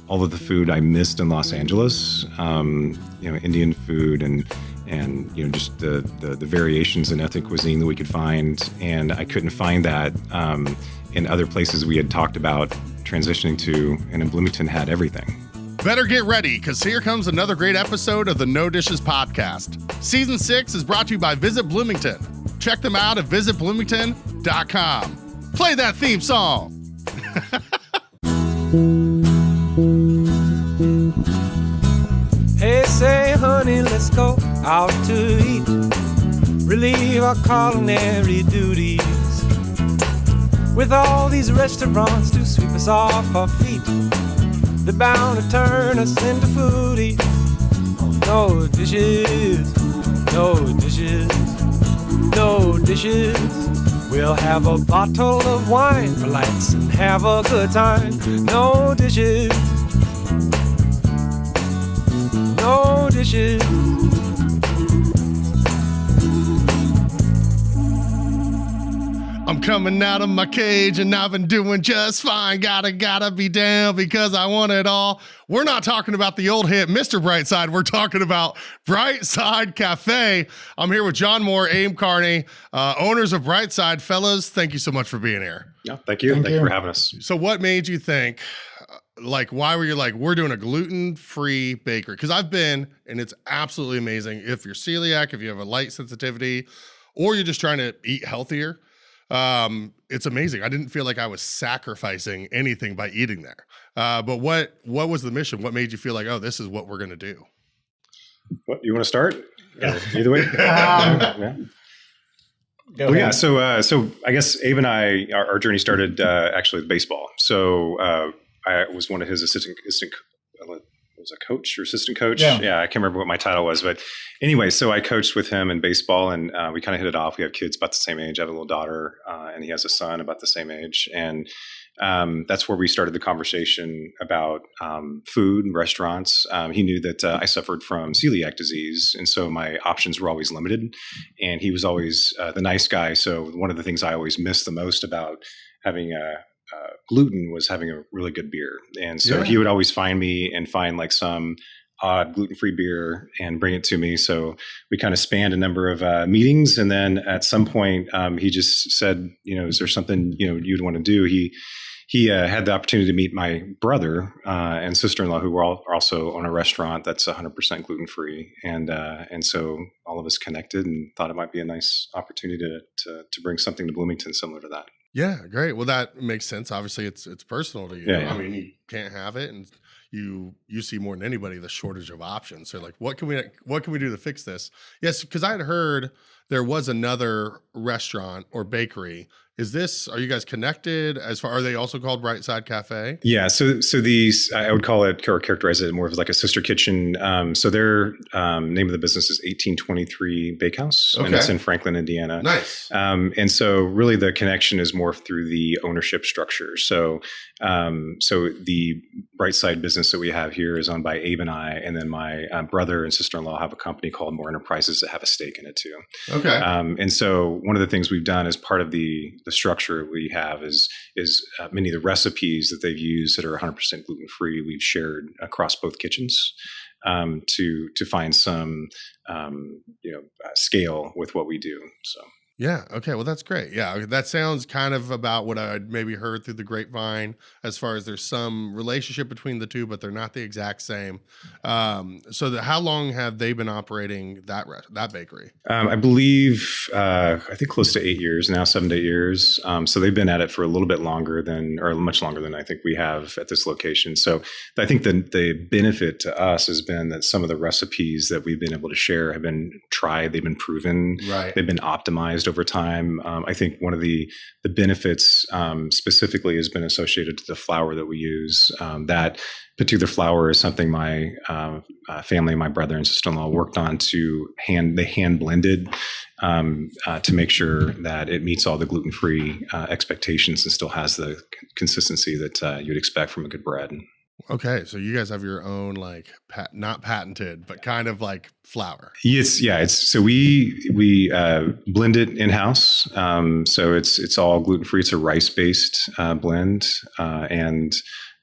all of the food I missed in Los Angeles, Indian food and just the variations in ethnic cuisine that we could find. And I couldn't find that in other places we had talked about transitioning to, and in Bloomington had everything. Better get ready, because here comes another great episode of the No Dishes Podcast. Season 6 is brought to you by Visit Bloomington. Check them out at visitbloomington.com. Play that theme song. Hey, say, honey, let's go out to eat. Relieve our culinary duties. With all these restaurants to sweep us off our feet, they're bound to turn us into foodies. No dishes, no dishes, no dishes. We'll have a bottle of wine for lights and have a good time. No dishes, no dishes. I'm coming out of my cage and I've been doing just fine. Gotta be down because I want it all. We're not talking about the old hit Mr. Brightside. We're talking about Brightside Cafe. I'm here with John Moore, Abe Carney, owners of Brightside. Fellas, thank you so much for being here. Yeah, thank you. Thank you for having us. So what made you think, why were you like, we're doing a gluten-free bakery? Because I've been, and it's absolutely amazing. If you're celiac, if you have a light sensitivity, or you're just trying to eat healthier, it's amazing. I didn't feel like I was sacrificing anything by eating there. But what was the mission? What made you feel like, oh, this is what we're going to do? What, you want to start? Either way. Yeah. So I guess Abe and I, our journey started actually with baseball. So I was one of his assistant was a coach or assistant coach. Yeah, I can't remember what my title was, but anyway, so I coached with him in baseball, and we kind of hit it off. We have kids about the same age. I have a little daughter, and he has a son about the same age, and that's where we started the conversation about food and restaurants. He knew that I suffered from celiac disease, and so my options were always limited, and he was always the nice guy. So one of the things I always missed the most about having gluten was having a really good beer. And so he would always find me and find like some odd gluten-free beer and bring it to me. So we kind of spanned a number of meetings. And then at some point, he just said, is there something, you'd want to do? He had the opportunity to meet my brother and sister-in-law, who were also on a restaurant that's 100% gluten-free. And so all of us connected and thought it might be a nice opportunity to bring something to Bloomington similar to that. Yeah, great. Well, that makes sense. Obviously, it's personal to you. Yeah. I mean, you can't have it, and you see more than anybody the shortage of options. So, like, what can we do to fix this? Yes, because I had heard there was another restaurant or bakery. Are you guys connected? Are they also called Brightside Cafe? Yeah. So these, I would call it or characterize it more of like a sister kitchen. So their name of the business is 1823 Bak House, and it's in Franklin, Indiana. Nice. And so really the connection is more through the ownership structure. So the Brightside business that we have here is owned by Abe and I, and then my brother and sister-in-law have a company called Moore Enterprises that have a stake in it too. Okay. And so one of the things we've done as part of the structure we have is many of the recipes that they've used that are 100% gluten-free, we've shared across both kitchens to find some scale with what we do. So. Yeah. Okay. Well, that's great. Yeah. That sounds kind of about what I'd maybe heard through the grapevine, as far as there's some relationship between the two, but they're not the exact same. So how long have they been operating that bakery? I believe, I think close to 8 years now, 7 to 8 years. So they've been at it for a little bit longer much longer than I think we have at this location. So I think the benefit to us has been that some of the recipes that we've been able to share have been tried, they've been proven, right. They've been optimized over time. I think one of the benefits specifically has been associated to the flour that we use. That particular flour is something my family, my brother and sister-in-law worked on they hand blended to make sure that it meets all the gluten-free expectations and still has the consistency that you'd expect from a good bread. Okay, so you guys have your own not patented, but kind of like flour. Yes, yeah. So we blend it in house. So it's all gluten free. It's a rice based blend, and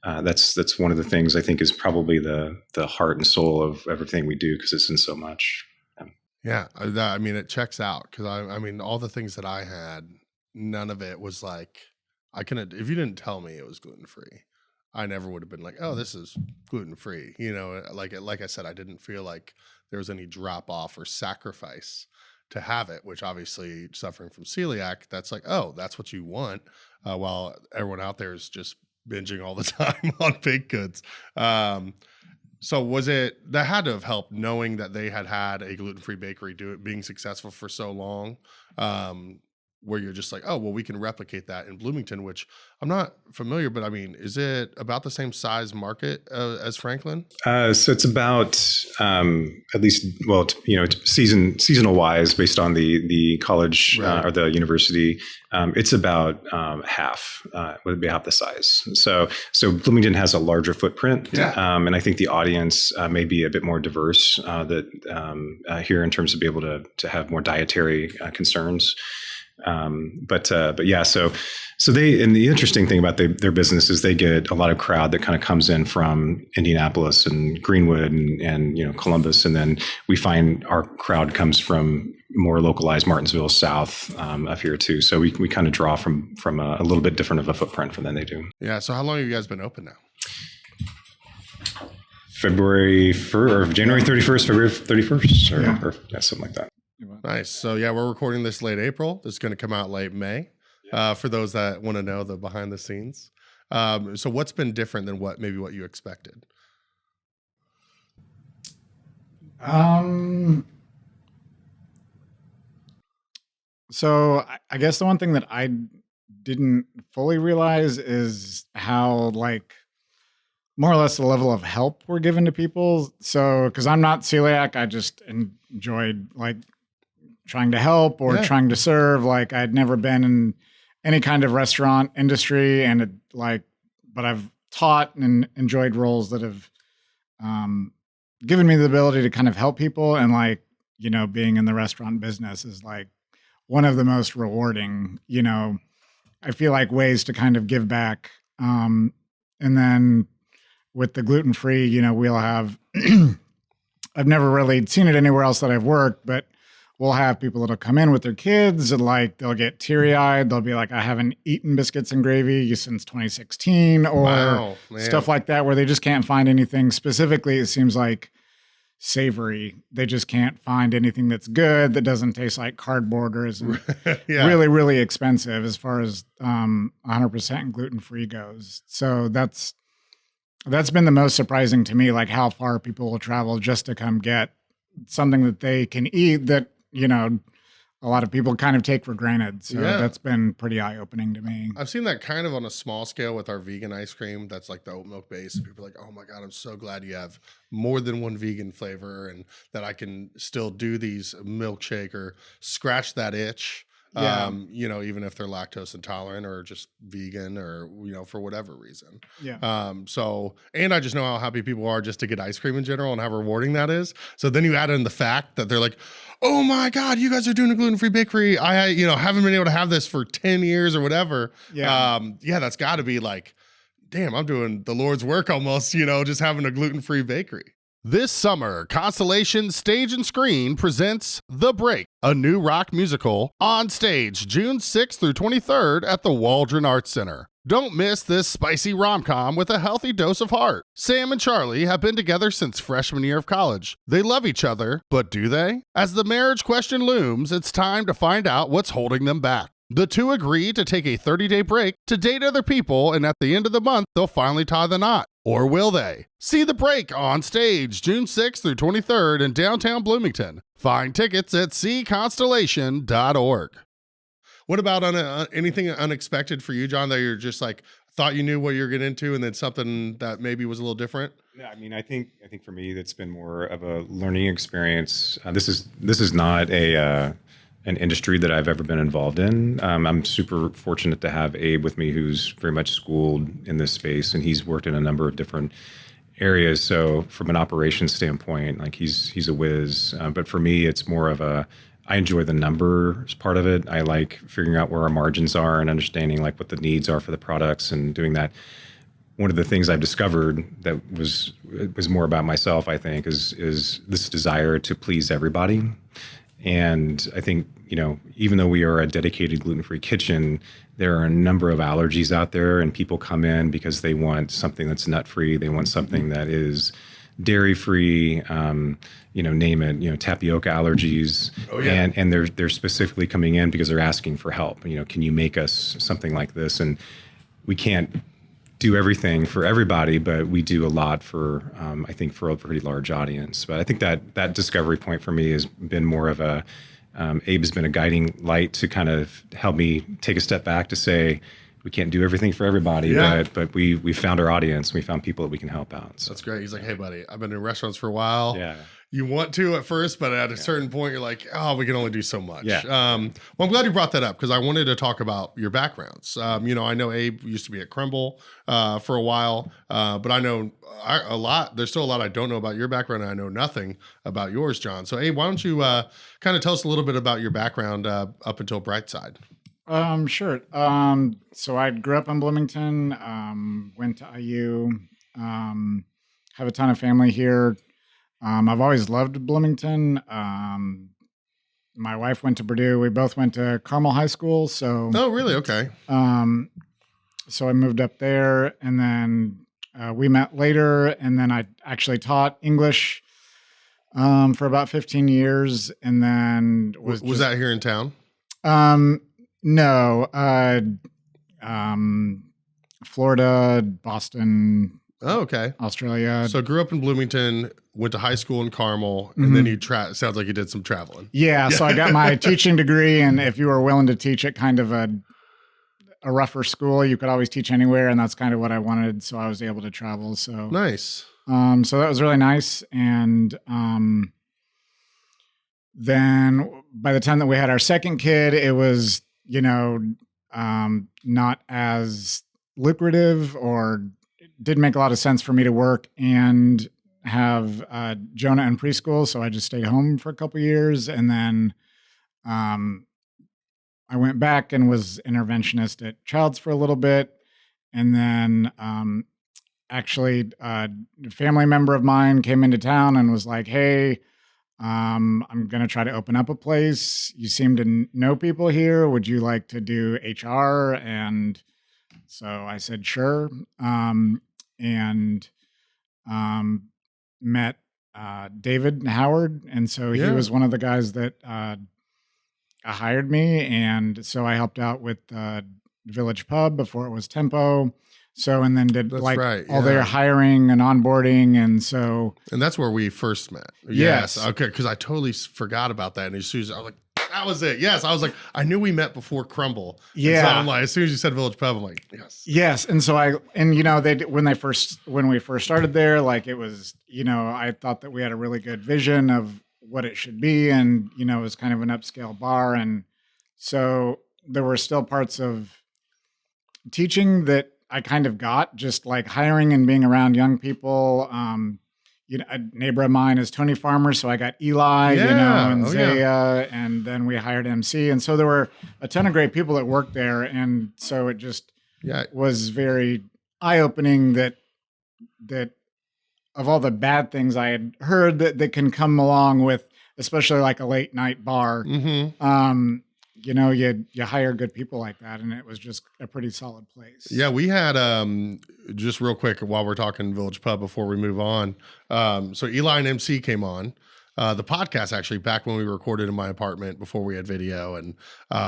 that's one of the things I think is probably the heart and soul of everything we do, because it's in so much. Yeah, I mean, it checks out, because I mean, all the things that I had, none of it was like, I couldn't, if you didn't tell me it was gluten-free, I never would have been like, oh, this is gluten-free. You know, like I said, I didn't feel like there was any drop off or sacrifice to have it, which obviously suffering from celiac, that's like, oh, that's what you want, while everyone out there is just binging all the time on baked goods. So was it, that had to have helped, knowing that they had a gluten-free bakery being successful for so long, where you're just like, oh, well, we can replicate that in Bloomington, which I'm not familiar, but I mean, is it about the same size market as Franklin? So it's about at least, well, seasonal wise, based on the college or the university, it's about half, would be half the size. So Bloomington has a larger footprint, and I think the audience may be a bit more diverse here in terms of be able to have more dietary concerns. But yeah, so they, and the interesting thing about their business is they get a lot of crowd that kind of comes in from Indianapolis and Greenwood and Columbus, and then we find our crowd comes from more localized Martinsville South up here too. So we kind of draw from a little bit different of a footprint than they do. Yeah. So how long have you guys been open now? January 31st, February 31st, or something like that. Nice. So yeah, we're recording this late April. This is going to come out late May. For those that want to know the behind the scenes. So what's been different than what you expected? So I guess the one thing that I didn't fully realize is how, like, more or less the level of help we're given to people. So, because I'm not celiac, I just enjoyed like trying to help or trying to serve. Like, I'd never been in any kind of restaurant industry, and but I've taught and enjoyed roles that have given me the ability to kind of help people. And being in the restaurant business is like one of the most rewarding, I feel like, ways to kind of give back. And then with the gluten-free, we'll have, I've never really seen it anywhere else that I've worked, but we'll have people that'll come in with their kids and they'll get teary-eyed. They'll be like, I haven't eaten biscuits and gravy since 2016 or stuff like that, where they just can't find anything specifically. It seems like savory. They just can't find anything that's good, that doesn't taste like cardboard or isn't really, really expensive as far as 100% gluten-free goes. So that's been the most surprising to me, like how far people will travel just to come get something that they can eat that, a lot of people kind of take for granted. So that's been pretty eye-opening to me. I've seen that kind of on a small scale with our vegan ice cream. That's like the oat milk base. And people are like, oh my God, I'm so glad you have more than one vegan flavor and that I can still do these milkshake or scratch that itch. Even if they're lactose intolerant or just vegan or, for whatever reason. And I just know how happy people are just to get ice cream in general and how rewarding that is. So then you add in the fact that they're like, oh my God, you guys are doing a gluten-free bakery. I, haven't been able to have this for 10 years or whatever. That's gotta be like, damn, I'm doing the Lord's work almost, just having a gluten-free bakery. This summer, Constellation Stage and Screen presents The Break, a new rock musical, on stage June 6th through 23rd at the Waldron Arts Center. Don't miss this spicy rom-com with a healthy dose of heart. Sam and Charlie have been together since freshman year of college. They love each other, but do they? As the marriage question looms, it's time to find out what's holding them back. The two agree to take a 30-day break to date other people, and at the end of the month, they'll finally tie the knot. Or will they? See The Break on stage June 6th through 23rd in downtown Bloomington. Find tickets at cconstellation.org. What about anything unexpected for you, John, that you're just like, thought you knew what you're getting into and then something that maybe was a little different? Yeah, I mean, I think for me, that's been more of a learning experience. This is not an industry that I've ever been involved in. I'm super fortunate to have Abe with me, who's very much schooled in this space, and he's worked in a number of different areas. So from an operations standpoint, like he's a whiz. But for me, it's more of I enjoy the numbers part of it. I like figuring out where our margins are and understanding like what the needs are for the products and doing that. one of the things I've discovered that was more about myself, I think, is this desire to please everybody. And I think, even though we are a dedicated gluten-free kitchen, there are a number of allergies out there, and people come in because they want something that's nut-free. They want something that is dairy-free, name it, tapioca allergies. Oh, yeah. And they're specifically coming in because they're asking for help. Can you make us something like this? And we can't do everything for everybody, but we do a lot for, I think, for a pretty large audience. But I think that discovery point for me has been more of a, Abe's been a guiding light to kind of help me take a step back to say, we can't do everything for everybody, but we found our audience. We found people that we can help out. So. That's great. He's like, hey, buddy, I've been in restaurants for a while. Yeah. You want to at first, but at a certain point, you're like, oh, we can only do so much. Yeah. Well, I'm glad you brought that up because I wanted to talk about your backgrounds. I know Abe used to be at Crumble for a while, but I know a lot. There's still a lot I don't know about your background, and I know nothing about yours, John. So, Abe, why don't you kind of tell us a little bit about your background up until Brightside? Sure. So I grew up in Bloomington, went to IU, have a ton of family here. I've always loved Bloomington. My wife went to Purdue. We both went to Carmel High School. So, oh, really? Okay. So I moved up there, and then we met later, and then I actually taught English for about 15 years, and then was that here in town? No, Florida, Boston. Oh, okay. Australia. So grew up in Bloomington, went to high school in Carmel, and then you sounds like you did some traveling. Yeah, so I got my teaching degree, and if you were willing to teach at kind of a rougher school, you could always teach anywhere, and that's kind of what I wanted, so I was able to travel. So nice. So that was really nice, and then by the time that we had our second kid, it was not as lucrative, or it didn't make a lot of sense for me to work and have Jonah in preschool. So I just stayed home for a couple of years. And then I went back and was interventionist at Child's for a little bit. And then actually a family member of mine came into town and was like, hey, I'm going to try to open up a place. You seem to know people here. Would you like to do HR? And so I said, sure. And met David Howard. And so he was one of the guys that hired me. And so I helped out with Village Pub before it was Tempo. So, and then did all their hiring and onboarding. And that's where we first met. Yes. Okay. Cause I totally forgot about that. And as soon as I was like, that was it. Yes. I was like, I knew we met before Crumble. Yeah. And so I'm like, as soon as you said Village Pub, I'm like, yes. Yes. And so when we first started there, like it was, I thought that we had a really good vision of what it should be. And, it was kind of an upscale bar. And so there were still parts of teaching that I kind of got, just like hiring and being around young people. A neighbor of mine is Tony Farmer, so I got Eli, and Zaya, and then we hired MC. And so there were a ton of great people that worked there. And so it just was very eye-opening that of all the bad things I had heard that can come along with, especially like a late night bar, Mm-hmm. You hire good people like that, and it was just a pretty solid place. Yeah, we had just real quick while we're talking Village Pub before we move on. So Eli and MC came on the podcast actually back when we recorded in my apartment before we had video, and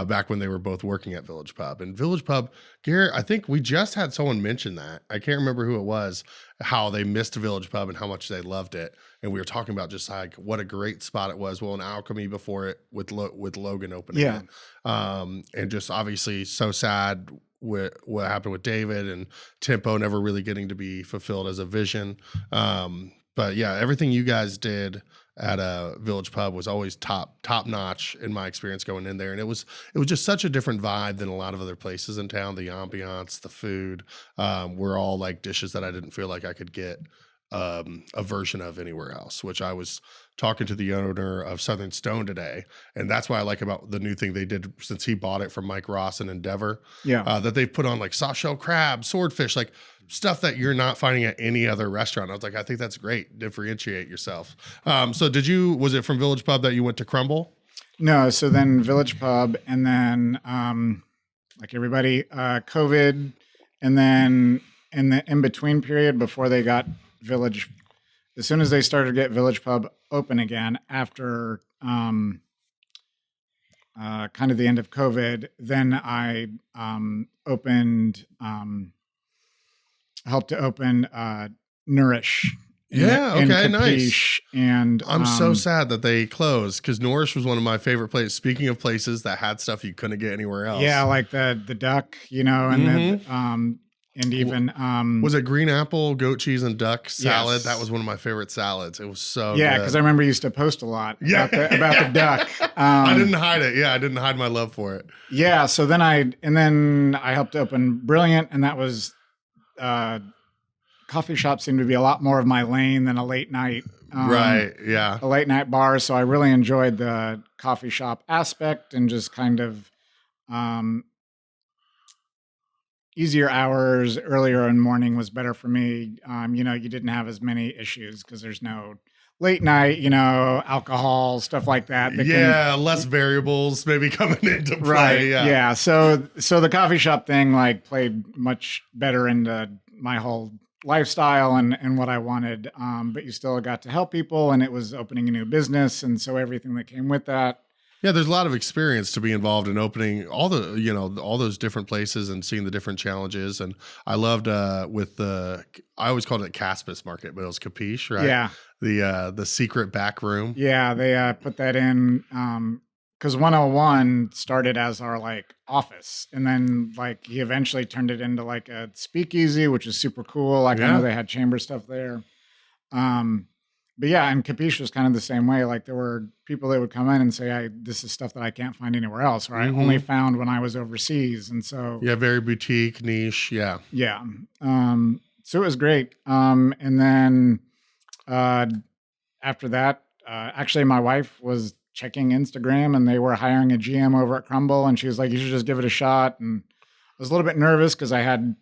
back when they were both working at Village Pub. And Village Pub, Garrett, I think we just had someone mention that. I can't remember who it was, how they missed Village Pub and how much they loved it. And we were talking about just like what a great spot it was. Well, in Alchemy before it with Logan opening. Yeah. And just obviously so sad with what happened with David and Tempo never really getting to be fulfilled as a vision. But yeah, everything you guys did at a Village Pub was always top notch in my experience going in there. And it was just such a different vibe than a lot of other places in town. The ambiance, the food, were all like dishes that I didn't feel like I could get a version of anywhere else, which I was talking to the owner of Southern Stone today. And that's why I like about the new thing they did since he bought it from Mike Ross and Endeavor. Yeah. That they've put on like soft shell crab, swordfish, like stuff that you're not finding at any other restaurant. I was like, I think that's great. Differentiate yourself. So was it from Village Pub that you went to Crumble? No. So then Village Pub, and then like everybody, COVID, and then in the in-between period before they got Village, as soon as they started to get Village Pub open again after kind of the end of COVID, then I helped to open Nourish. Okay, Capiche, nice. And I'm so sad that they closed, because Nourish was one of my favorite places. Speaking of places that had stuff you couldn't get anywhere else. Yeah, like the duck, and then and even was it green apple, goat cheese, and duck salad? Yes. That was one of my favorite salads. It was so yeah, good. because I remember you used to post a lot about the duck. I didn't hide it. Yeah, I didn't hide my love for it. Yeah, so then I helped open Brilliant, and that was coffee shop seemed to be a lot more of my lane than a late night. Right. Yeah. A late night bar. So I really enjoyed the coffee shop aspect and just kind of easier hours, earlier in the morning was better for me. You didn't have as many issues because there's no late night, alcohol, stuff like that. Less variables maybe coming into play. Right. Yeah. Yeah. So the coffee shop thing like played much better into my whole lifestyle and what I wanted. But you still got to help people, and it was opening a new business. And so everything that came with that. Yeah, there's a lot of experience to be involved in opening all all those different places and seeing the different challenges. And I loved I always called it Caspis Market, but it was Capiche, right? Yeah. The secret back room. Yeah, they put that in because 101 started as our like office, and then like he eventually turned it into like a speakeasy, which is super cool. Like I know they had chamber stuff there. But yeah, and Capiche was kind of the same way. Like there were people that would come in and say, this is stuff that I can't find anywhere else, or I only found when I was overseas. And so very boutique, niche. Yeah. Yeah. So it was great. And then after that, actually my wife was checking Instagram, and they were hiring a GM over at Crumble, and she was like, you should just give it a shot. And I was a little bit nervous because I had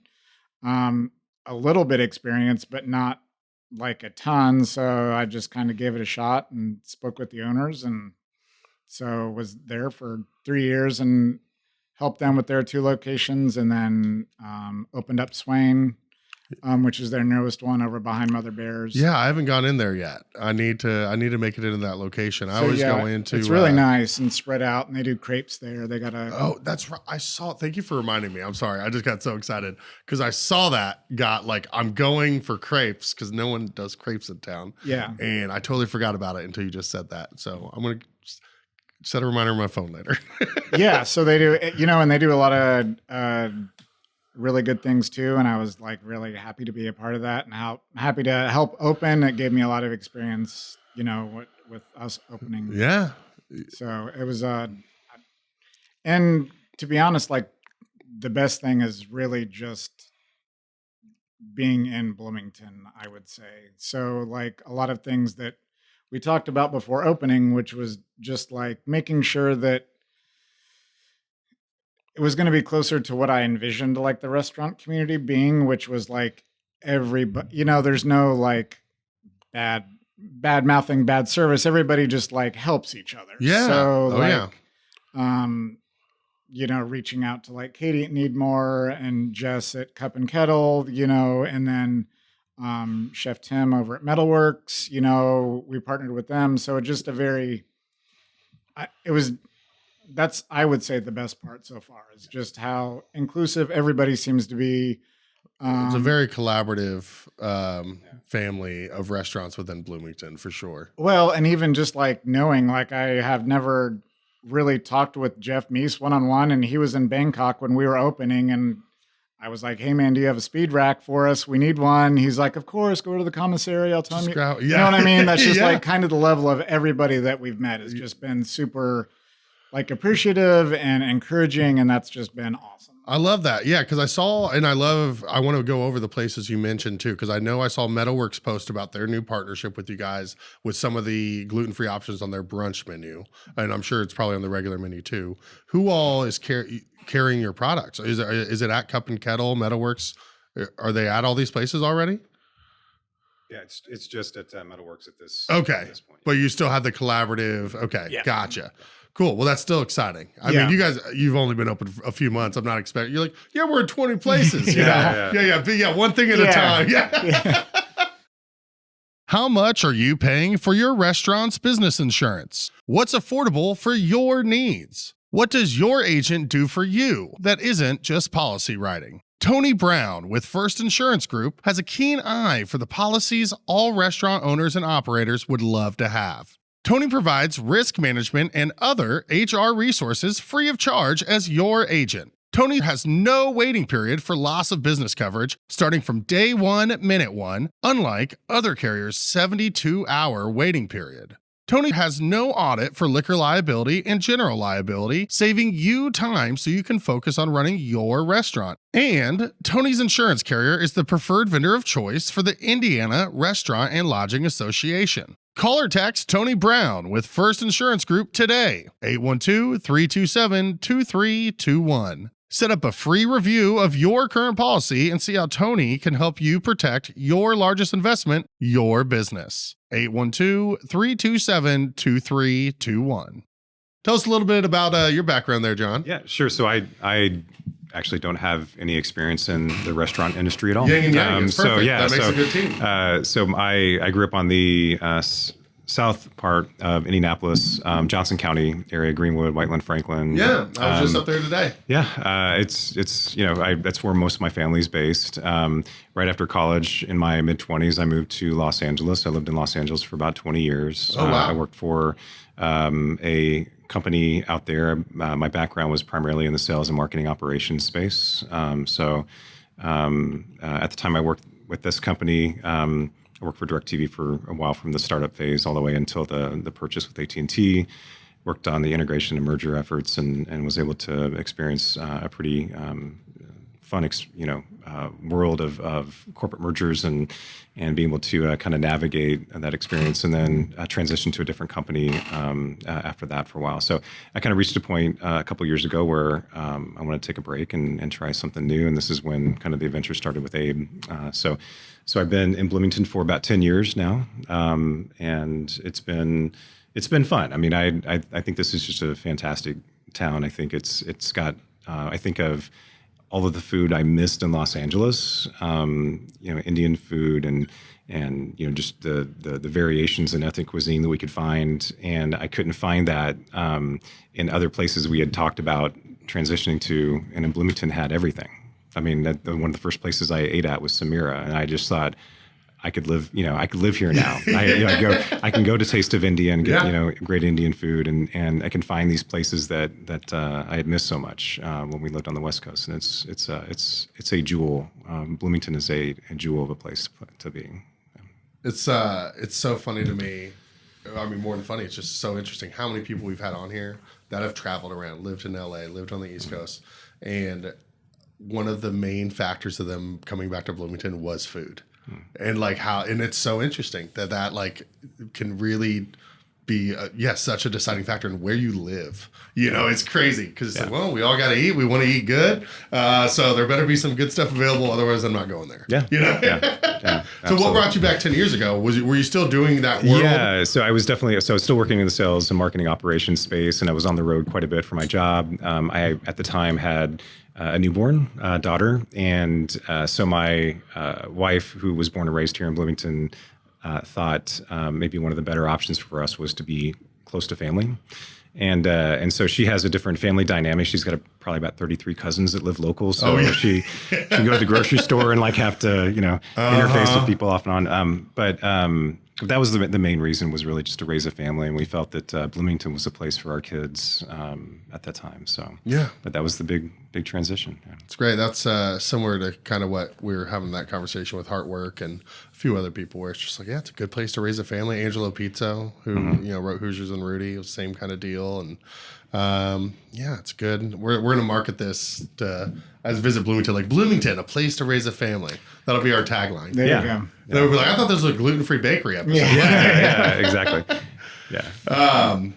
a little bit experience, but not like a ton. So I just kind of gave it a shot and spoke with the owners. And so was there for 3 years and helped them with their 2 locations, and then opened up Swain, which is their newest one over behind Mother Bear's. Yeah, I haven't gone in there yet. I need to make it into that location. I always go into. It's really nice and spread out, and they do crepes there. They got Oh, that's right. I saw. Thank you for reminding me. I'm sorry. I just got so excited because I saw that. I'm going for crepes because no one does crepes in town. Yeah, and I totally forgot about it until you just said that. So I'm gonna set a reminder on my phone later. Yeah. So they do. And they do a lot of really good things too, and I was like really happy to be a part of that, and happy to help open. It gave me a lot of experience, with us opening. Yeah. So it was and to be honest, like the best thing is really just being in Bloomington, I would say. So like a lot of things that we talked about before opening, which was just like making sure that it was going to be closer to what I envisioned, like the restaurant community being, which was like everybody, there's no like bad mouthing, bad service. Everybody just like helps each other. Yeah. So reaching out to like Katie at Needmore and Jess at Cup and Kettle, and then Chef Tim over at Metalworks, we partnered with them. So just that's, I would say, the best part so far is just how inclusive everybody seems to be. It's a very collaborative family of restaurants within Bloomington, for sure. Well, and even just like knowing, like I have never really talked with Jeff Meese one-on-one, and he was in Bangkok when we were opening, and I was like, hey man, do you have a speed rack for us? We need one. He's like, of course, go to the commissary. I'll tell you. You know what I mean? That's just like kind of the level of everybody that we've met has just been super like appreciative and encouraging, and that's just been awesome. I love that. Yeah, because I want to go over the places you mentioned too, because I know I saw Metalworks post about their new partnership with you guys with some of the gluten-free options on their brunch menu. And I'm sure it's probably on the regular menu too. Who all is carrying your products? Is it at Cup and Kettle, Metalworks? Are they at all these places already? Yeah, it's just at Metalworks at this. Okay, at this point. But you still have the collaborative. Okay, yeah. Gotcha. Cool. Well, that's still exciting. I mean, you guys, you've only been open for a few months. I'm not expecting. You're like, yeah, we're in 20 places. Yeah. One thing at a time. Yeah. How much are you paying for your restaurant's business insurance? What's affordable for your needs? What does your agent do for you that isn't just policy writing? Tony Brown with First Insurance Group has a keen eye for the policies all restaurant owners and operators would love to have. Tony provides risk management and other HR resources free of charge as your agent. Tony has no waiting period for loss of business coverage starting from day one, minute one, unlike other carriers' 72-hour waiting period. Tony has no audit for liquor liability and general liability, saving you time so you can focus on running your restaurant. And Tony's insurance carrier is the preferred vendor of choice for the Indiana Restaurant and Lodging Association. Call or text Tony Brown with First Insurance Group today, 812-327-2321. Set up a free review of your current policy and see how Tony can help you protect your largest investment, your business. 812-327-2321. Tell us a little bit about your background there, John. Yeah, sure. So I actually don't have any experience in the restaurant industry at all. It's perfect. So yeah, that makes a good team. So I grew up on the south part of Indianapolis, Johnson County area, Greenwood, Whiteland, Franklin. Yeah, I was just up there today. Yeah, it's that's where most of my family's based. Right after college, in my mid-20s, I moved to Los Angeles. I lived in Los Angeles for about 20 years. Oh, wow. I worked for a company out there. My background was primarily in the sales and marketing operations space. At the time I worked with this company, I worked for DirecTV for a while, from the startup phase all the way until the purchase with AT&T. Worked on the integration and merger efforts, and was able to experience a pretty fun, world of corporate mergers and being able to kind of navigate that experience, and then transition to a different company after that for a while. So I kind of reached a point a couple years ago where I wanted to take a break and try something new, and this is when kind of the adventure started with Abe. So I've been in Bloomington for about 10 years now, and it's been fun. I mean, I think this is just a fantastic town. I think it's got I think of all of the food I missed in Los Angeles, Indian food and just the variations in ethnic cuisine that we could find, and I couldn't find that in other places we had talked about transitioning to, and in Bloomington had everything. I mean, one of the first places I ate at was Samira, and I just thought I could live here now. I can go to Taste of India and get great Indian food, and I can find these places that I had missed so much when we lived on the West Coast, and it's a jewel. Bloomington is a jewel of a place to be. It's so funny to me. I mean, more than funny, it's just so interesting how many people we've had on here that have traveled around, lived in LA, lived on the East Coast, and one of the main factors of them coming back to Bloomington was food. And and it's so interesting that can really be such a deciding factor in where you live. It's crazy because it's well, we all got to eat. We want to eat good. So there better be some good stuff available. Otherwise, I'm not going there. Yeah. So what brought you back 10 years ago? Were you still doing that world? Yeah. So I was still working in the sales and marketing operations space, and I was on the road quite a bit for my job. I, at the time, had a newborn daughter. And so my wife, who was born and raised here in Bloomington, thought maybe one of the better options for us was to be close to family. And so she has a different family dynamic. She's got probably about 33 cousins that live local. So she can go to the grocery store and have to, interface with people off and on. But that was the main reason, was really just to raise a family. And we felt that Bloomington was a place for our kids at that time. So, but that was the big big transition. Yeah. It's great. That's similar to kind of what we were having that conversation with Heartwork and a few other people where it's just like, yeah, it's a good place to raise a family. Angelo Pizzo, who wrote Hoosiers and Rudy, it was the same kind of deal. And yeah, it's good. We're going to market this as Visit Bloomington, like Bloomington, a place to raise a family. That'll be our tagline. There you go. They'll be like, I thought this was a gluten-free bakery episode. Yeah, exactly. Yeah.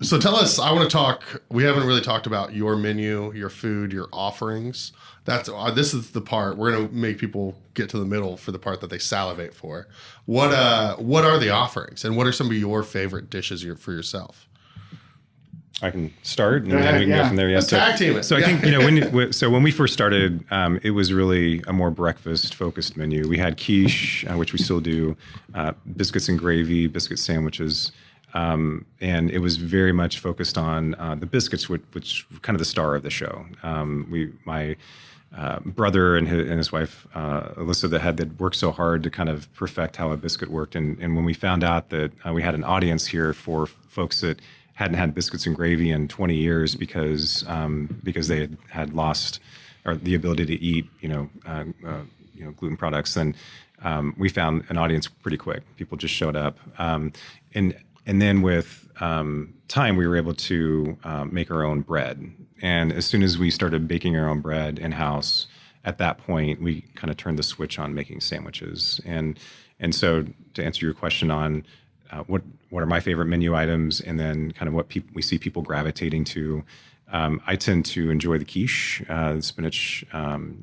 So tell us, I want to talk, we haven't really talked about your menu, your food, your offerings. This is the part, we're going to make people get to the middle for the part that they salivate for. What are the offerings and what are some of your favorite dishes for yourself? I can start and then we can go from there. Let's tag team it. So I think, when we first started, it was really a more breakfast focused menu. We had quiche, which we still do, biscuits and gravy, biscuit sandwiches. And it was very much focused on the biscuits, which kind of the star of the show. My brother and his wife, Alyssa, that had worked so hard to kind of perfect how a biscuit worked. And when we found out that we had an audience here for folks that hadn't had biscuits and gravy in 20 years because they had lost or the ability to eat, gluten products, then we found an audience pretty quick. People just showed up. And then with time, we were able to make our own bread. And as soon as we started baking our own bread in-house, at that point, we kind of turned the switch on making sandwiches. And so to answer your question on what are my favorite menu items and then kind of what we see people gravitating to, I tend to enjoy the quiche, spinach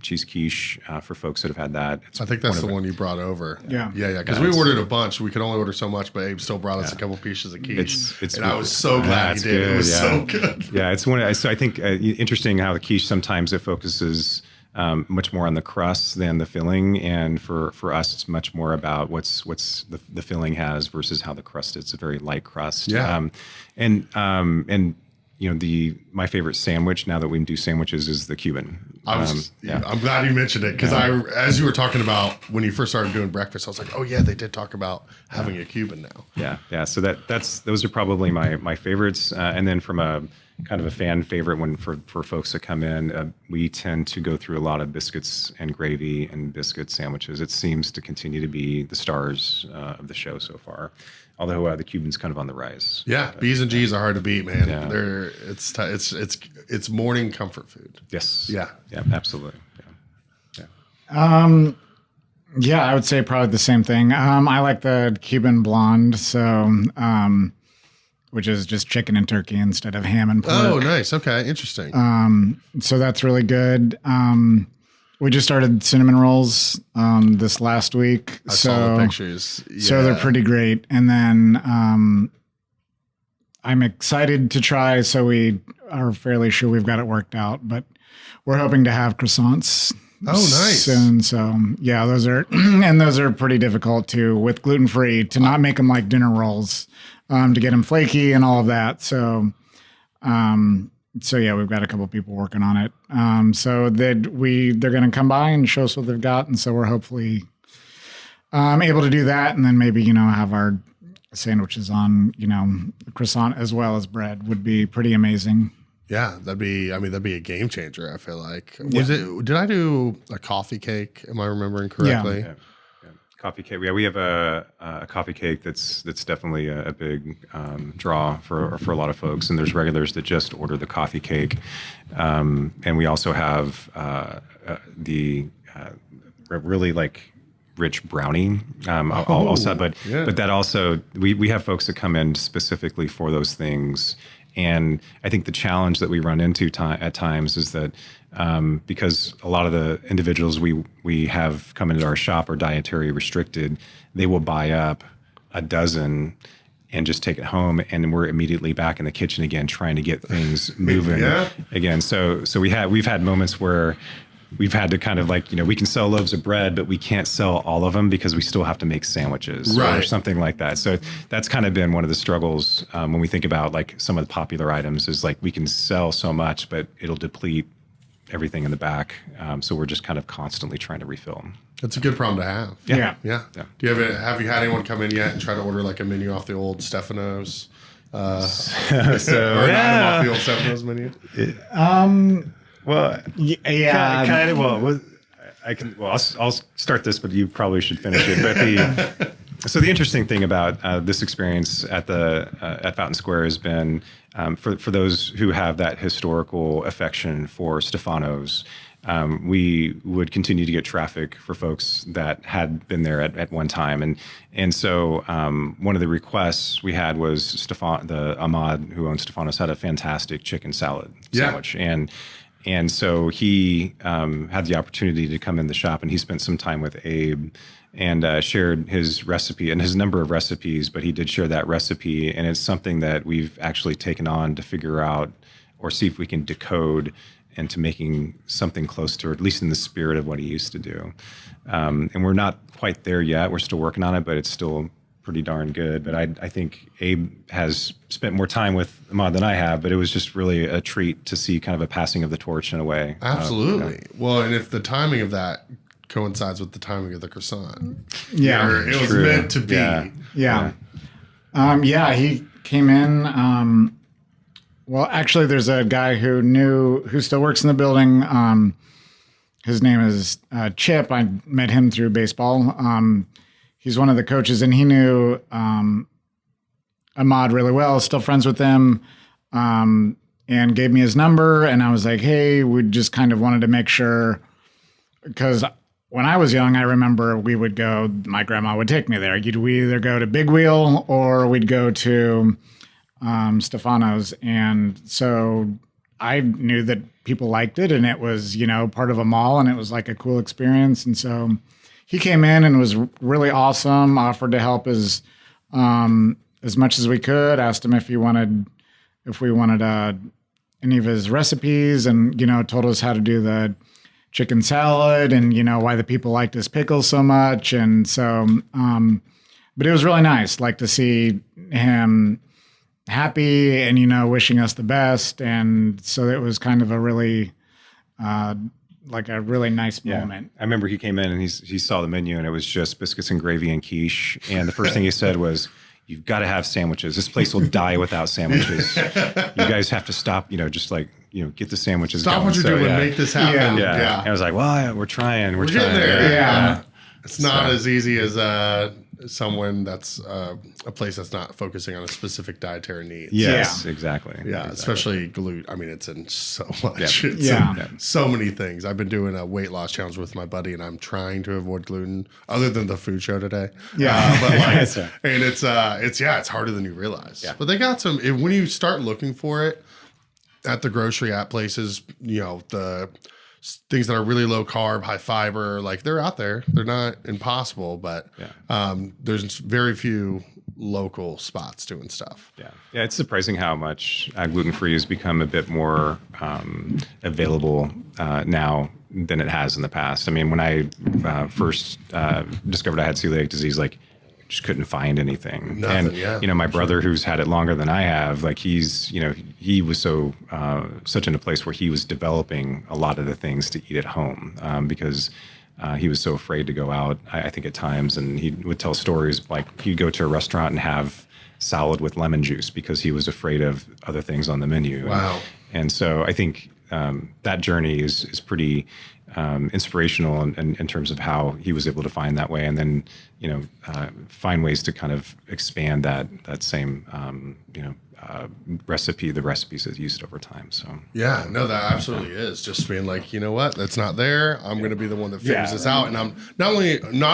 cheese quiche for folks that have had that. I think that's the one you brought over. Yeah. Because we ordered a bunch. We could only order so much, but Abe still brought us a couple pieces of quiche. And I was so glad he did. Good, it was so good. Yeah, it's one. So I think interesting how the quiche sometimes it focuses much more on the crust than the filling, and for us, it's much more about what's the filling has versus how the crust is. It's a very light crust. Yeah. My favorite sandwich now that we do sandwiches is the Cuban. I'm glad you mentioned it because as you were talking about when you first started doing breakfast, I was like, oh yeah, they did talk about having a Cuban now. Yeah. So those are probably my favorites. And then from a kind of a fan favorite one for folks that come in, we tend to go through a lot of biscuits and gravy and biscuit sandwiches. It seems to continue to be the stars of the show so far. Although the Cuban's kind of on the rise. Yeah, B's and G's are hard to beat, man. Yeah. It's morning comfort food. Yes. Yeah, absolutely. Yeah, I would say probably the same thing. I like the Cuban blonde, which is just chicken and turkey instead of ham and pork. Oh, nice. Okay, interesting. So that's really good. We just started cinnamon rolls this last week. I saw the pictures. Yeah. So they're pretty great. And then I'm excited to try. So we are fairly sure we've got it worked out, but we're hoping to have croissants. Oh, nice. Soon. So yeah, those are pretty difficult too with gluten-free to not make them like dinner rolls, to get them flaky and all of that. So yeah, we've got a couple of people working on it. So they're going to come by and show us what they've got. And so we're hopefully able to do that. And then maybe, have our sandwiches on, croissant as well as bread would be pretty amazing. Yeah, that'd be a game changer, I feel like. Did I do a coffee cake? Am I remembering correctly? Yeah. Coffee cake. Yeah, we have a coffee cake that's definitely a big draw for a lot of folks. And there's regulars that just order the coffee cake. And we also have the really like rich brownie also. But that also, we have folks that come in specifically for those things. And I think the challenge that we run into at times is that because a lot of the individuals we have come into our shop are dietary restricted, they will buy up a dozen and just take it home, and we're immediately back in the kitchen again trying to get things moving again. So we've had moments where we've had to kind of like, we can sell loaves of bread, but we can't sell all of them because we still have to make sandwiches or something like that. So that's kind of been one of the struggles when we think about like some of the popular items is like we can sell so much, but it'll deplete everything in the back. So we're just kind of constantly trying to refill them. That's a good problem to have. Yeah. Do you have you had anyone come in yet and try to order like a menu off the old Stefano's? Or an item off the old Stefano's menu? Well, yeah. kind of. Well, I can. Well, I'll start this, but you probably should finish it. But so the interesting thing about this experience at Fountain Square has been for those who have that historical affection for Stefano's. We would continue to get traffic for folks that had been there at one time, and so one of the requests we had was Ahmad, who owns Stefano's, had a fantastic chicken salad sandwich, and so he had the opportunity to come in the shop, and he spent some time with Abe and shared his recipe and his number of recipes, but he did share that recipe, and it's something that we've actually taken on to figure out or see if we can decode into making something close to, or at least in the spirit of what he used to do. And we're not quite there yet. We're still working on it, but it's still pretty darn good. But I think Abe has spent more time with Ahmad than I have, but it was just really a treat to see kind of a passing of the torch in a way. Absolutely. Well, and if the timing of that coincides with the timing of the croissant. Yeah. It was meant to be. Yeah. He came in. Well, actually, there's a guy who still works in the building. His name is Chip. I met him through baseball. He's one of the coaches, and he knew Ahmad really well, still friends with him, and gave me his number. And I was like, hey, we just kind of wanted to make sure, because when I was young, I remember we would go, my grandma would take me there. We either go to Big Wheel or we'd go to Stefano's. And so I knew that people liked it, and it was, part of a mall, and it was like a cool experience. And so he came in and was really awesome, offered to help as much as we could, asked him if we wanted any of his recipes, and, told us how to do the chicken salad, and, why the people liked his pickles so much. And so, but it was really nice, to see him happy and, wishing us the best. And so it was kind of a really, a really nice moment. I remember he came in and he saw the menu, and it was just biscuits and gravy and quiche. And the first thing he said was, "You've got to have sandwiches. This place will die without sandwiches. You guys have to stop, get the sandwiches Stop going." what you're doing and make this happen. Yeah. And I was like, well, we're trying. We're getting trying. there. Yeah. It's not as easy as someone that's a place that's not focusing on a specific dietary needs. Yes, exactly. Yeah, exactly. Especially gluten. I mean, it's in so much. Yeah. It's Yeah. in so many things. I've been doing a weight loss challenge with my buddy, and I'm trying to avoid gluten, other than the food show today. Yeah. And it's harder than you realize. Yeah. But they got some. When you start looking for it at the grocery at places, the things that are really low carb, high fiber, they're out there. They're not impossible, but there's very few local spots doing stuff. Yeah, it's surprising how much gluten-free has become a bit more available now than it has in the past. I mean, when I first discovered I had celiac disease, just couldn't find anything. Nothing, and my brother, who's had it longer than I have, he was such in a place where he was developing a lot of the things to eat at home because he was so afraid to go out, I think at times, and he would tell stories he'd go to a restaurant and have salad with lemon juice because he was afraid of other things on the menu. Wow. And so I think that journey is pretty inspirational in terms of how he was able to find that way, and then find ways to kind of expand that same recipe, the recipes that used over time. So that absolutely is just being like, that's not there. I'm going to be the one that figures this out. And I'm not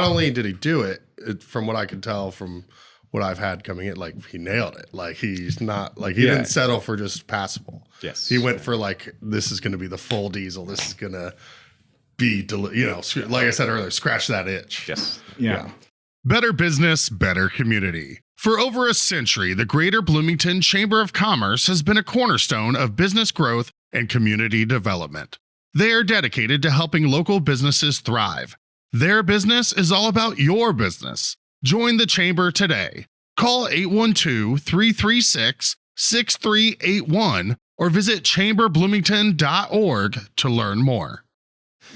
only did he do it, from what I could tell from what I've had coming in, he nailed it. He's not he didn't settle for just passable. Yes, he went for this is going to be the full diesel. This is going to be, like I said earlier, scratch that itch. Yes. Yeah. Better business, better community. For over a century, the Greater Bloomington Chamber of Commerce has been a cornerstone of business growth and community development. They are dedicated to helping local businesses thrive. Their business is all about your business. Join the Chamber today. Call 812-336-6381 or visit chamberbloomington.org to learn more.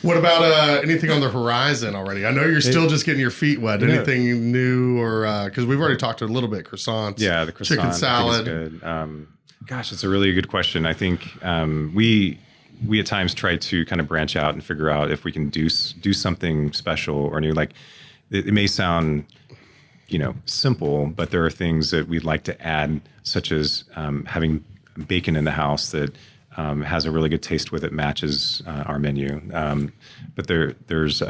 What about anything on the horizon already? I know you're still just getting your feet wet. Anything new, or because we've already talked a little bit croissants. Yeah, the croissant, chicken salad. I think is good. Gosh, it's a really good question. I think we we at times try to kind of branch out and figure out if we can do something special or new. Like it may sound, simple, but there are things that we'd like to add, such as having bacon in the house that has a really good taste with it, matches our menu. But there's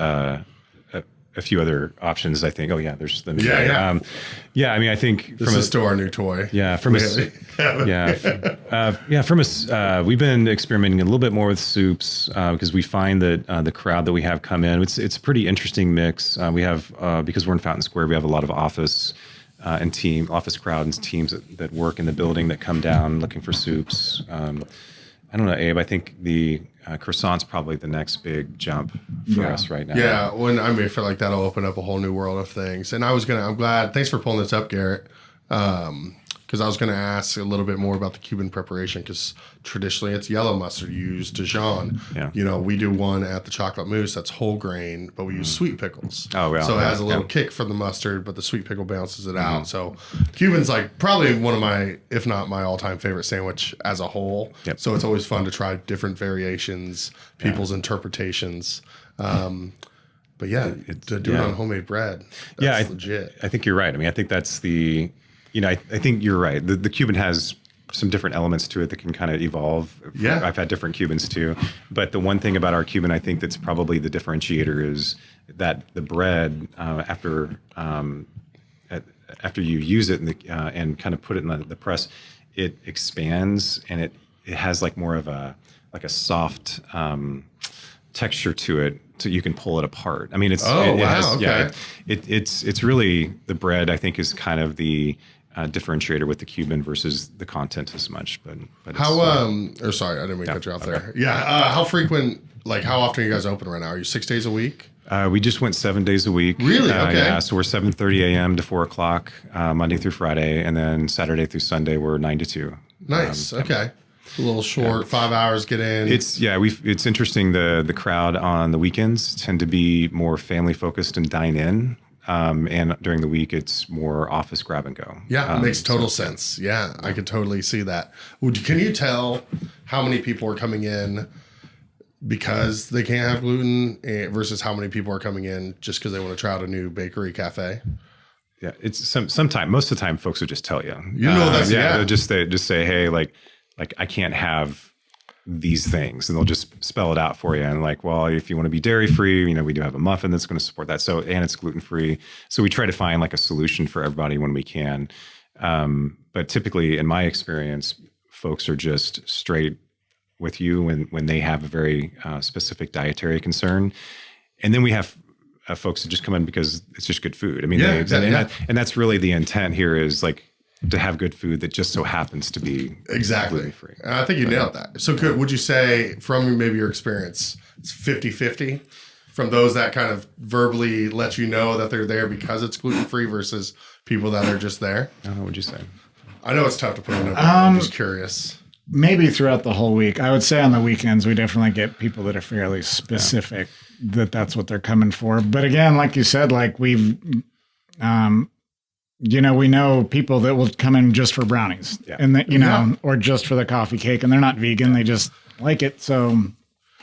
a few other options, I think. Oh yeah, there's the I mean, I think this is to our new toy. Yeah, from we've been experimenting a little bit more with soups because we find that the crowd that we have come in, it's a pretty interesting mix. We have because we're in Fountain Square, we have a lot of office crowd and teams that work in the building that come down looking for soups. I don't know, Abe. I think the croissant's probably the next big jump for us right now. Yeah, I feel like that'll open up a whole new world of things. And I'm glad. Thanks for pulling this up, Garrett. Because I was going to ask a little bit more about the Cuban preparation, because traditionally it's yellow mustard used Dijon. Yeah. We do one at the Chocolate Mousse that's whole grain, but we use sweet pickles. Oh, yeah. So it has a little kick from the mustard, but the sweet pickle balances it out. So Cuban's like probably one of my, if not my all-time favorite sandwich as a whole. Yep. So it's always fun to try different variations, people's interpretations. But yeah, to do it on homemade bread, that's legit. I think you're right. I mean, I think that's I think you're right. The Cuban has some different elements to it that can kind of evolve. Yeah. I've had different Cubans too. But the one thing about our Cuban, I think that's probably the differentiator is that the bread, after you use it and kind of put it in the press, it expands and it has like more of a soft texture to it, so you can pull it apart. I mean, it's really, the bread, I think, is kind of the differentiator with the Cuban versus the content as much. But how sorry, I didn't mean to cut you off there. How frequent, like how often are you guys open right now? Are you 6 days a week? We just went 7 days a week. Really? Okay. Yeah, so we're 7:30 a.m. to 4 o'clock Monday through Friday, and then Saturday through Sunday we're 9 to 2. Nice. Okay. A little short, 5 hours, get in. It's interesting. The crowd on the weekends tend to be more family focused and dine in. And during the week, it's more office grab and go. Yeah, it makes total sense. Yeah, I could totally see that. Can you tell how many people are coming in because they can't have gluten versus how many people are coming in just because they want to try out a new bakery cafe? Yeah, it's sometimes, most of the time, folks will just tell you. They'll just say, hey, like I can't have these things, and they'll just spell it out for you. And like, well, if you want to be dairy free, we do have a muffin that's going to support that. So, and it's gluten free. So we try to find like a solution for everybody when we can. But typically, in my experience, folks are just straight with you when they have a very specific dietary concern. And then we have folks that just come in because it's just good food. I mean, and that's really the intent here, is like to have good food that just so happens to be gluten-free. And I think you nailed that. So would you say, from maybe your experience, it's 50-50 from those that kind of verbally let you know that they're there because it's gluten-free versus people that are just there? What would you say? I know it's tough to put in a I'm just curious. Maybe throughout the whole week. I would say on the weekends, we definitely get people that are fairly specific that's what they're coming for. But again, like you said, like we've, we know people that will come in just for brownies and that, or just for the coffee cake, and they're not vegan. They just like it. So,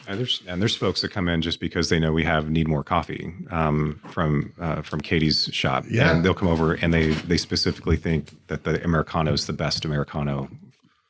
and there's folks that come in just because they know we need more coffee from Katie's shop. Yeah. And they'll come over and they specifically think that the Americano is the best Americano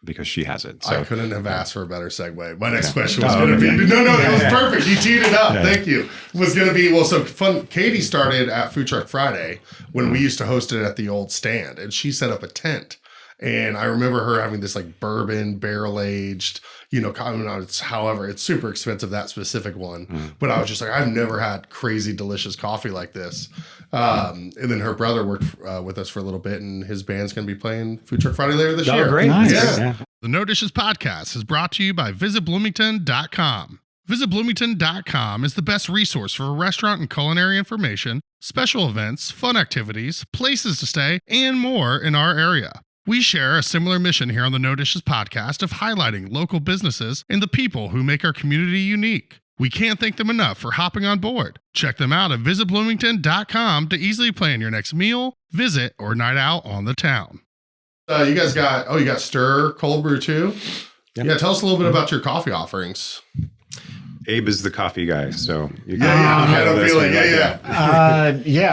because she has it. So, I couldn't have asked for a better segue. My next question was going to be, that was perfect. You teed it up. Thank you. Was going to be, so fun. Katie started at Food Truck Friday when we used to host it at the old stand, and she set up a tent. And I remember her having this like bourbon barrel aged, however, it's super expensive, that specific one. But I was just like, I've never had crazy delicious coffee like this. And then her brother worked with us for a little bit, and his band's going to be playing Food Truck Friday later this year. Oh, great. Nice. Yeah. The No Dishes podcast is brought to you by VisitBloomington.com. VisitBloomington.com is the best resource for restaurant and culinary information, special events, fun activities, places to stay, and more in our area. We share a similar mission here on the No Dishes podcast of highlighting local businesses and the people who make our community unique. We can't thank them enough for hopping on board. Check them out at visitbloomington.com to easily plan your next meal, visit, or night out on the town. You guys got, you got stir cold brew too? Yeah. Tell us a little bit about your coffee offerings. Abe is the coffee guy, so I had a feeling.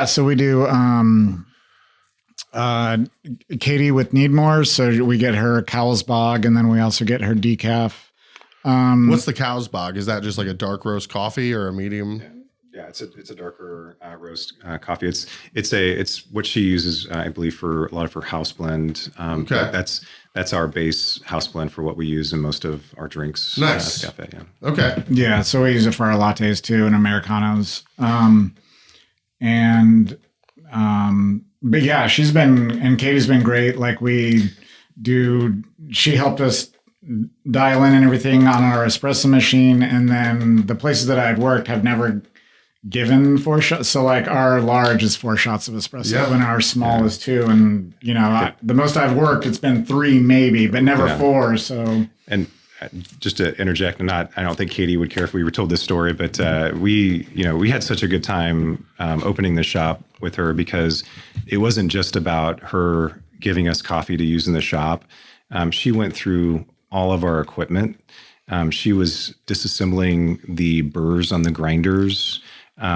So we do Katie with Needmore, so we get her Cowles Bog, and then we also get her decaf. What's the Cowles Bog? Is that just like a dark roast coffee or a medium? Yeah, it's a darker roast coffee. It's what she uses, I believe, for a lot of her house blend. Okay, that's our base house blend for what we use in most of our drinks. Nice. At the cafe. Yeah. Okay. Yeah, so we use it for our lattes too and Americanos. But yeah, Katie's been great. Like she helped us dial in and everything on our espresso machine. And then the places that I'd worked have never given 4 shots. So like our large is 4 shots of espresso and our small is 2. And the most I've worked, it's been 3 maybe, but never 4. So, and just to interject, I don't think Katie would care if we were told this story, but we had such a good time opening the shop with her, because it wasn't just about her giving us coffee to use in the shop. She went through all of our equipment. She was disassembling the burrs on the grinders.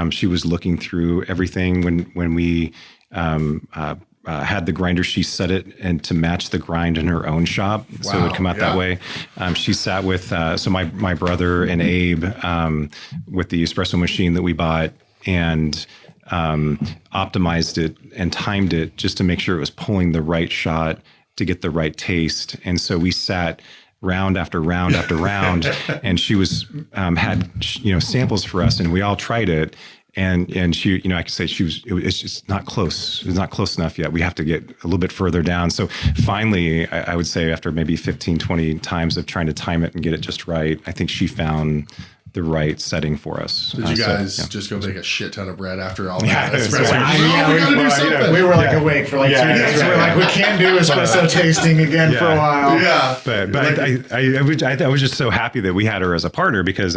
She was looking through everything when we had the grinder. She set it and to match the grind in her own shop, so it would come out that way. She sat with my brother and Abe with the espresso machine that we bought, and optimized it and timed it just to make sure it was pulling the right shot to get the right taste. And so we sat round after round after round, and she was had samples for us, and we all tried it. And she, I could say it's just not close. It's not close enough yet. We have to get a little bit further down. So finally, I would say after maybe 15, 20 times of trying to time it and get it just right, I think she found the right setting for us. Did you guys just go make a shit ton of bread after all that? We were like awake for like 2 days. We're like, we can't do espresso tasting again for a while. Yeah, but I was just so happy that we had her as a partner, because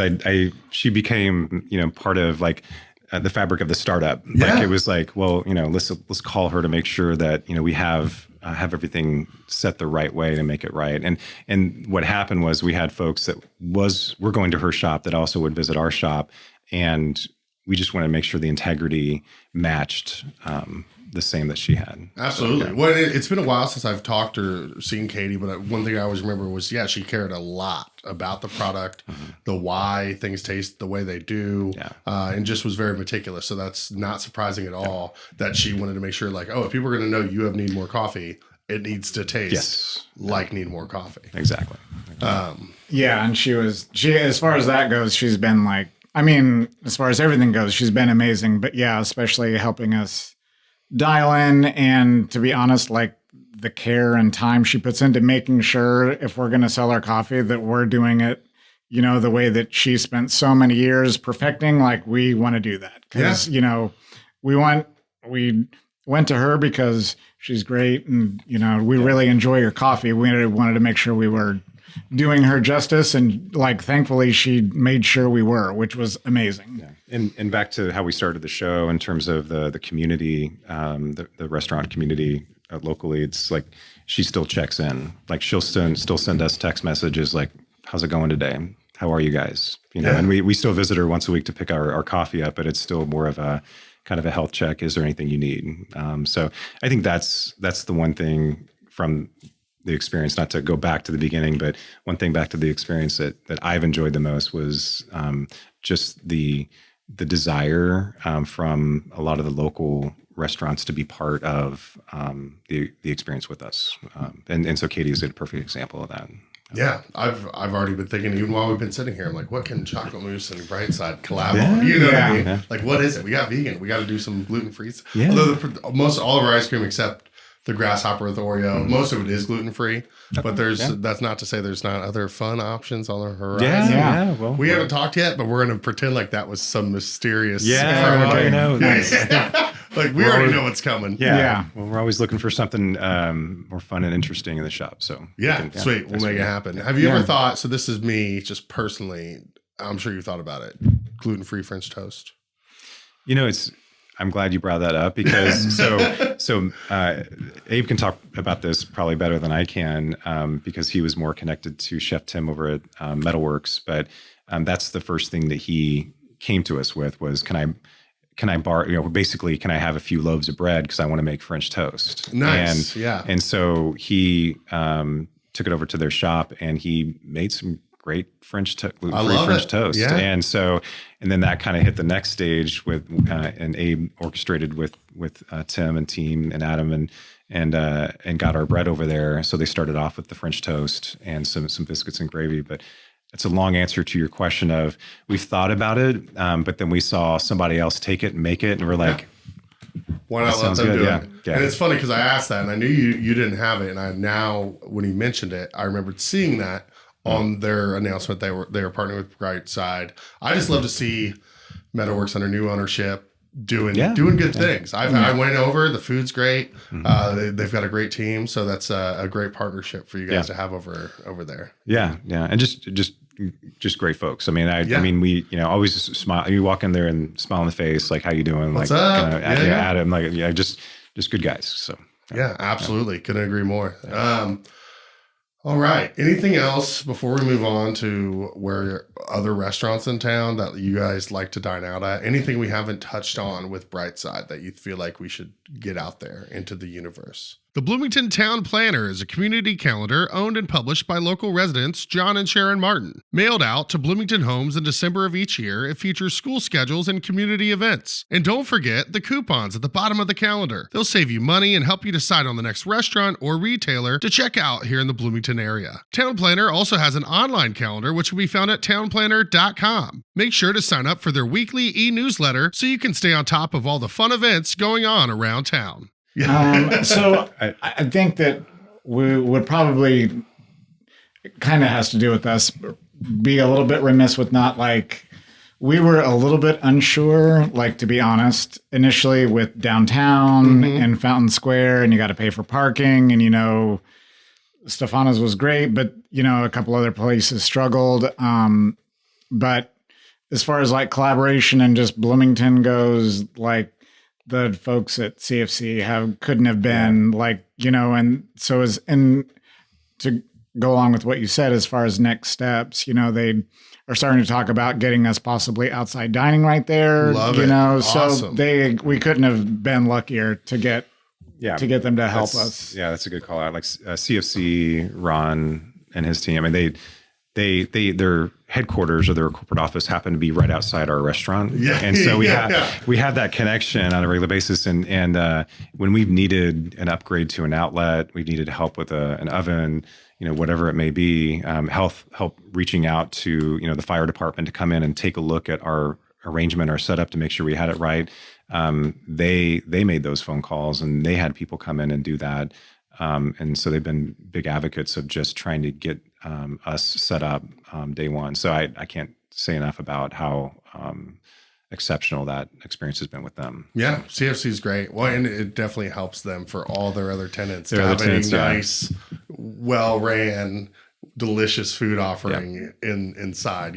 she became part of like the fabric of the startup. Yeah. Like it was like, well, let's call her to make sure that we have everything set the right way to make it right. And what happened was we had folks that were going to her shop that also would visit our shop, and we just wanted to make sure the integrity matched the same that she had. Absolutely. So, well, it's been a while since I've talked or seen Katie, but one thing I always remember was, she cared a lot about the product, the why things taste the way they do, and just was very meticulous. So that's not surprising at all that she wanted to make sure, like, if people are going to know you have Need More Coffee, it needs to taste like Need More Coffee. Exactly. And she as far as that goes, she's been like, as far as everything goes, she's been amazing. But especially helping us dial in, and to be honest, like the care and time she puts into making sure if we're going to sell our coffee that we're doing it, the way that she spent so many years perfecting. Like we want to do that because, we went to her because she's great, and, we really enjoy her coffee. We wanted to make sure we were doing her justice, and like thankfully she made sure we were, which was amazing. And back to how we started the show in terms of the community, the restaurant community locally, it's like she still checks in. Like she'll still send us text messages like, how's it going today? How are you guys? And we still visit her once a week to pick our coffee up, but it's still more of a kind of a health check. Is there anything you need? So I think that's the one thing from the experience, not to go back to the beginning, but one thing back to the experience that I've enjoyed the most was just the desire from a lot of the local restaurants to be part of the experience with us. And so Katie is a perfect example of that. Yeah, I've already been thinking, even while we've been sitting here, I'm like, what can Chocolate Mousse and Brightside collab on? You know what I mean? Yeah. Like, what is it? We got vegan. We got to do some gluten-free. Yeah. Although most all of our ice cream, except the grasshopper with Oreo, most of it is gluten-free. But that's not to say there's not other fun options on the horizon. Yeah. Well, we haven't talked yet, but we're going to pretend like that was some mysterious. Yeah, nice. Like we already know what's coming. Yeah. Well, we're always looking for something more fun and interesting in the shop. So sweet. We'll make it happen. Have you ever thought? So this is me, just personally. I'm sure you thought about it. Gluten-free French toast. I'm glad you brought that up because Abe can talk about this probably better than I can because he was more connected to Chef Tim over at Metalworks. But that's the first thing that he came to us with was, can I borrow, basically, can I have a few loaves of bread because I want to make French toast? Nice. And so he took it over to their shop and he made some great gluten-free French toast. Yeah. And then that kind of hit the next stage with, and Abe orchestrated with Tim and team and Adam and got our bread over there. So they started off with the French toast and some biscuits and gravy. But it's a long answer to your question of we've thought about it, but then we saw somebody else take it and make it. And we're like, why not let them do it? Yeah. And it's funny because I asked that and I knew you didn't have it. And now when he mentioned it, I remembered seeing that on their announcement. They were partnering with Brightside. I just love to see Metalworks under new ownership doing good things. I went over, the food's great. They've got a great team. So that's a great partnership for you guys to have over there. Yeah. Yeah. And just great folks. I mean, we, always smile. You walk in there and smile in the face, like, how you doing? What's up? Adam, just good guys. So yeah, absolutely. Couldn't agree more. All right. Anything else before we move on to where other restaurants in town that you guys like to dine out at? Anything we haven't touched on with Brightside that you feel like we should get out there into the universe? The Bloomington Town Planner is a community calendar owned and published by local residents John and Sharon Martin. Mailed out to Bloomington homes in December of each year, it features school schedules and community events. And don't forget the coupons at the bottom of the calendar. They'll save you money and help you decide on the next restaurant or retailer to check out here in the Bloomington area. Town Planner also has an online calendar which can be found at townplanner.com. Make sure to sign up for their weekly e-newsletter so you can stay on top of all the fun events going on around town. So I think that we would probably, kind of has to do with us, be a little bit remiss with not we were a little bit unsure, to be honest, initially with downtown and Fountain Square, and you got to pay for parking, and Stefano's was great, but a couple other places struggled. But as far as collaboration and just Bloomington goes, the folks at CFC couldn't have been and so to go along with what you said, as far as next steps, they are starting to talk about getting us possibly outside dining right there. Love it. Awesome. So we couldn't have been luckier to get them to help us. Yeah, that's a good call out. CFC, Ron and his team. I mean, their headquarters or their corporate office happened to be right outside our restaurant. Yeah. And so we have that connection on a regular basis. And when we've needed an upgrade to an outlet, we needed help with an oven, whatever it may be, help reaching out to, the fire department to come in and take a look at our arrangement, our setup to make sure we had it right. They made those phone calls and they had people come in and do that. And so they've been big advocates of just trying to get us set up day one. So I can't say enough about how exceptional that experience has been with them. Yeah, CFC is great. Well, and it definitely helps them for all their other tenants to have a nice, well-ran, delicious food offering inside,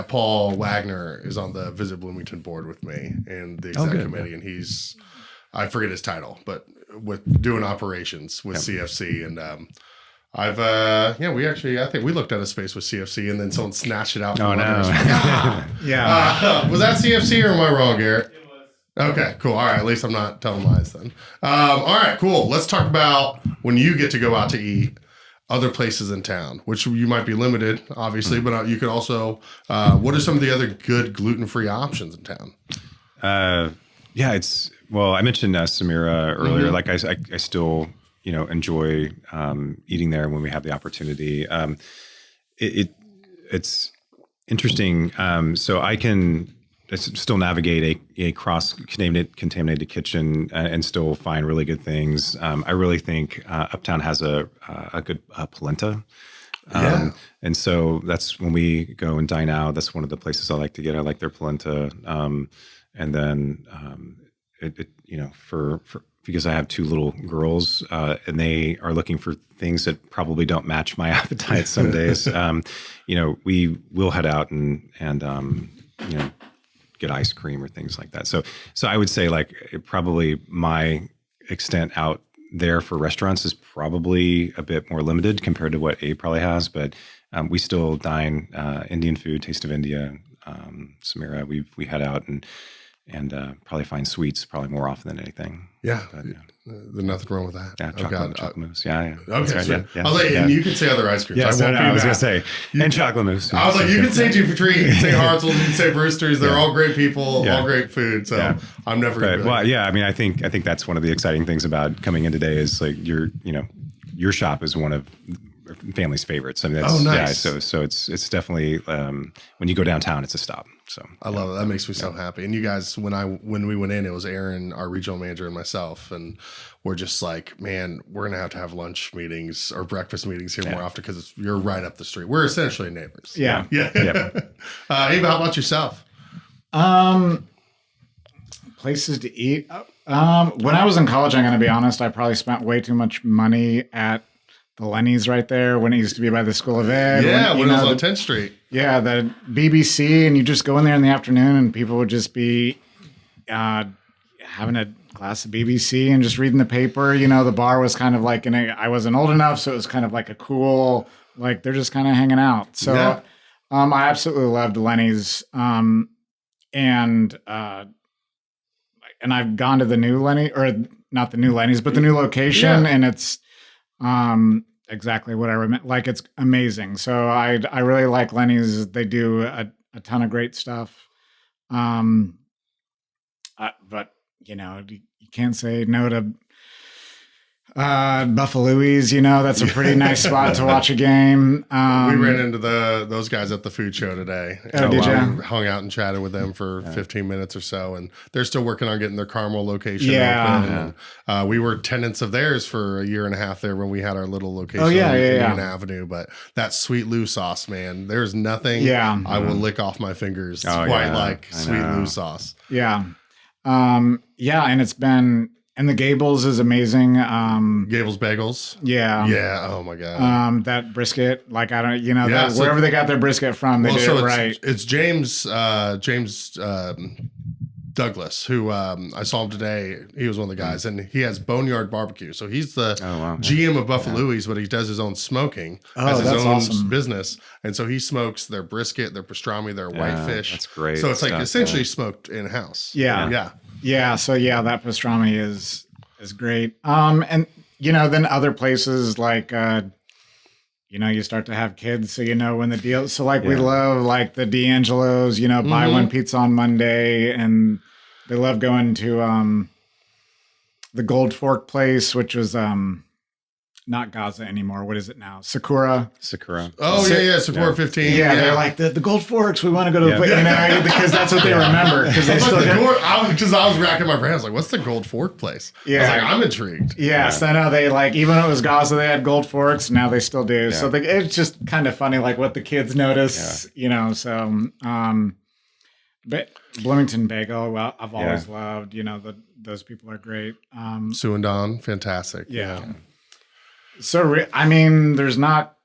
Paul Wagner is on the Visit Bloomington board with me and the exec committee, and he's, I forget his title, but with doing operations with CFC. And I think we looked at a space with CFC and then someone snatched it out from others. Was that CFC or am I wrong, Garrett? It was. Okay, cool. All right, at least I'm not telling lies then. All right, cool. Let's talk about when you get to go out to eat other places in town, which you might be limited, obviously, but you could also, what are some of the other good gluten-free options in town? I mentioned Samira earlier. I still, enjoy eating there when we have the opportunity. It's interesting. So I can still navigate a cross-contaminated kitchen and still find really good things. I really think Uptown has a good polenta. And so that's when we go and dine out. That's one of the places I like to get. I like their polenta. And then because I have two little girls and they are looking for things that probably don't match my appetite some days, we will head out and get ice cream or things like that. So I would say like probably my extent out there for restaurants is probably a bit more limited compared to what Abe probably has, but we still dine Indian food, Taste of India, Samira. We head out and probably find sweets probably more often than anything. Yeah, but, there's nothing wrong with that. Yeah, chocolate mousse. Yeah. Okay, right, so yeah, I was like, and you can say other ice creams. Yeah, I was gonna say, and chocolate mousse. I was like, you can say Tree, you can say Hartzell's, you can say Brewster's. They're all great people, all great food. So I'm never gonna be like, well, yeah. I mean, I think that's one of the exciting things about coming in today is like your shop is one of family's favorites. I mean, that's, nice. Yeah, so it's definitely when you go downtown, it's a stop. So I love it. That makes me so happy. And you guys, when we went in, it was Aaron, our regional manager, and myself, and we're just like, man, we're gonna have to have lunch meetings or breakfast meetings here more often because you're right up the street. We're essentially neighbors. Yeah. Abe, how about yourself? Places to eat. When I was in college, I'm going to be honest, I probably spent way too much money at the Lenny's right there when it used to be by the School of Ed. Yeah, when it was on 10th Street. Yeah, the BBC, and you just go in there in the afternoon and people would just be having a glass of BBC and just reading the paper. The bar was kind of like, I wasn't old enough, so it was kind of like a cool, like they're just kind of hanging out. So I absolutely loved Lenny's. And I've gone to the new Lenny, or not the new Lenny's, but the new location, and it's exactly what I remember. Like, it's amazing. So I really like Lenny's. They do a ton of great stuff. But you can't say no to Buffalo's. That's a pretty nice spot to watch a game. We ran into those guys at the food show today. Oh, did you? Hung out and chatted with them for 15 minutes or so, and they're still working on getting their Carmel location open. And, we were tenants of theirs for a year and a half there when we had our little location on Union Avenue. But that sweet Lew sauce, man, there's nothing I will lick off my fingers like sweet Lew sauce. Yeah. And it's been... And the Gables is amazing. Gables Bagels. Yeah. Yeah. Oh my God. That brisket, like, I don't, wherever they got their brisket from, they did it right. It's James Douglas, who I saw him today. He was one of the guys, and he has Boneyard Barbecue. So he's the GM of Buffalo's, but he does his own smoking as his own business. And so he smokes their brisket, their pastrami, their whitefish. That's great. So it's like essentially smoked in house. Yeah. So that pastrami is great. And then other places like you start to have kids, so when the deal. So like we love like the D'Angelo's, buy one pizza on Monday, and they love going to the Gold Fork place, which was not Gaza anymore. What is it now? Sakura. Oh, Sakura 15. Yeah, they're like, the Gold Forks, we want to go to because that's what they remember. Because they still because I was racking my brain. I was like, what's the Gold Fork place? I was like, I'm intrigued. Yeah, so I know they even when it was Gaza, they had Gold Forks. Now they still do. Yeah. So it's just kind of funny, like what the kids notice, so, but Bloomington Bagel, well, I've always loved, those people are great. Sue and Don, fantastic. Yeah. So, there's not,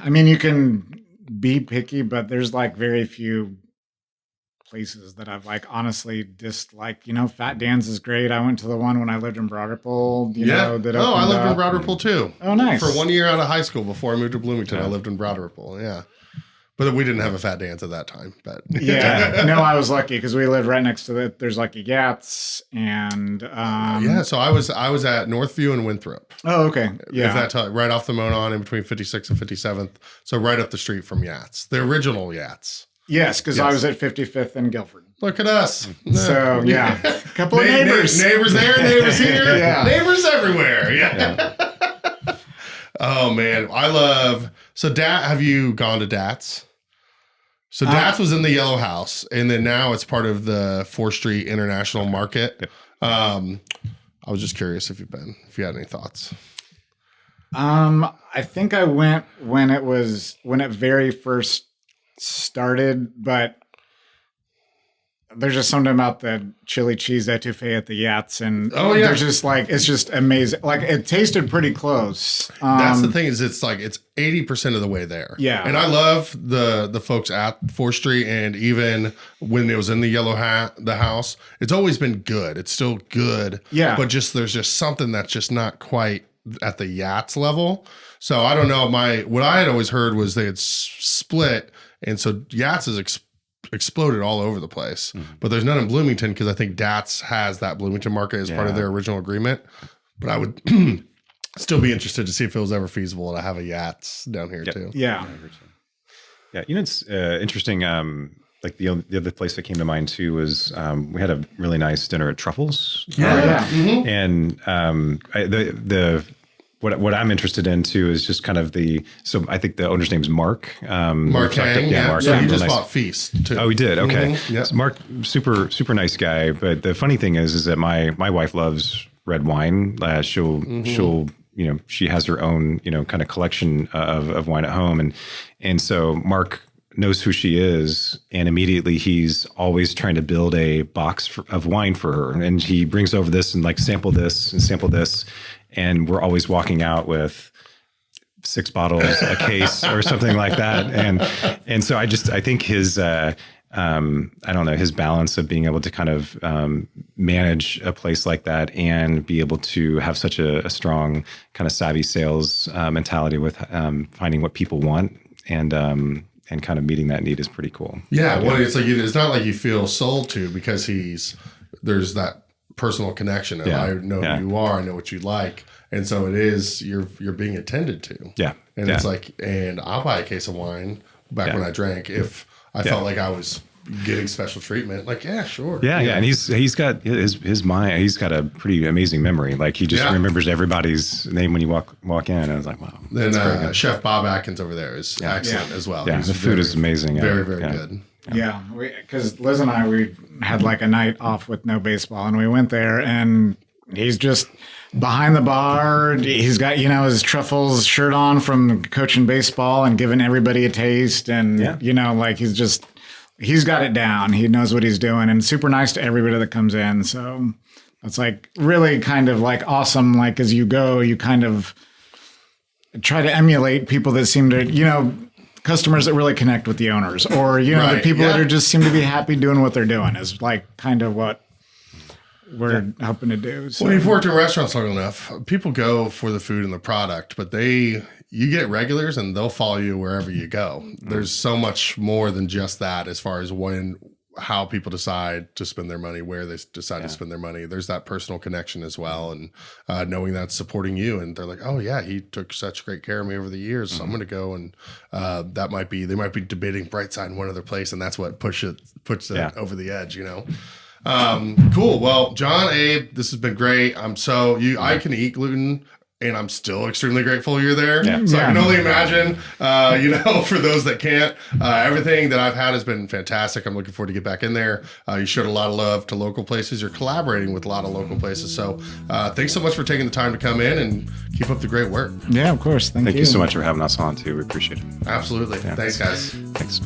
you can be picky, but there's like very few places that I've like honestly disliked. Fat Dan's is great. I went to the one when I lived in Broad Ripple. I lived in Broad Ripple too. Oh, nice. For 1 year out of high school before I moved to Bloomington, I lived in Broad Ripple. Yeah. But we didn't have a Fat Dan's at that time. But no, I was lucky because we lived right next to it. There's like a Yats and so I was at Northview and Winthrop. Oh, okay. Yeah, if that right off the Monon in between 56th and 57th. So right up the street from Yats, the original Yats. Yes, because I was at 55th and Guilford. Look at us. So a couple of neighbors, neighbors there, neighbors here, neighbors everywhere. Yeah. Oh man, I love. So have you gone to Dats? So Dats was in the Yellow House, and then now it's part of the 4th Street International Market. I was just curious if you had any thoughts. I think I went when it very first started, but there's just something about the chili cheese etouffee at the Yats, and there's just like it's just amazing. Like it tasted pretty close. That's the thing is it's 80% of the way there. Yeah, and I love the folks at 4th Street, and even when it was in the the house, it's always been good. It's still good. Yeah, but there's just something that's just not quite at the Yats level. So I don't know. What I had always heard was they had split, and so Yats is exploded all over the place, but there's none in Bloomington because I think DATS has that Bloomington market as part of their original agreement. But I would still be interested to see if it was ever feasible to have a Yats down here too. Yeah. Yeah. It's interesting. Like the other place that came to mind too was we had a really nice dinner at Truffles. And what I'm interested in too is just kind of so I think the owner's name is Mark. Mark Hang, Mark. So he just bought Feast too. Oh, he did. Okay. Yep. So Mark, super nice guy. But the funny thing is that my wife loves red wine. She'll she has her own kind of collection of wine at home, and so Mark knows who she is, and immediately he's always trying to build a box of wine for her, and he brings over this and sample this and sample this. And we're always walking out with 6 bottles a case or something like that. And so I think his, I don't know, his balance of being able to kind of manage a place like that and be able to have such a strong kind of savvy sales mentality with finding what people want and kind of meeting that need is pretty cool. Yeah. Well, it's not like you feel sold to because there's that personal connection and I know who you are, I know what you like, and so it is you're being attended to. And it's and I'll buy a case of wine back when I drank if I felt like I was getting special treatment. Sure. And he's got his mind. He's got a pretty amazing memory. He just remembers everybody's name when you walk in. And I was like, wow. Then Chef Bob Atkins over there is excellent as well. Yeah, the food is amazing. Very good. Yeah, because Liz and I, we had a night off with no baseball, and we went there, and he's just behind the bar. He's got, his Truffles shirt on from coaching baseball and giving everybody a taste, and, he's got it down. He knows what he's doing, and super nice to everybody that comes in. So it's really kind of awesome. As you go, you kind of try to emulate people that seem to, customers that really connect with the owners, or the people that are just seem to be happy doing what they're doing is kind of what we're hoping to do. So. Well, you've worked in restaurants long enough. People go for the food and the product, but you get regulars and they'll follow you wherever you go. There's so much more than just that as far as how people decide to spend their money, where they decide to spend their money. There's that personal connection as well. And knowing that's supporting you. And they're like, oh yeah, he took such great care of me over the years. So I'm going to go. And they might be debating Brightside in one other place. And that's what puts it over the edge, Cool. Well, John, Abe, this has been great. I can eat gluten. And I'm still extremely grateful you're there. So I can only imagine, for those that can't, everything that I've had has been fantastic. I'm looking forward to get back in there. You showed a lot of love to local places. You're collaborating with a lot of local places. So thanks so much for taking the time to come in and keep up the great work. Yeah, of course. Thank you so much for having us on too. We appreciate it. Absolutely. Yeah. Thanks, guys. Thanks.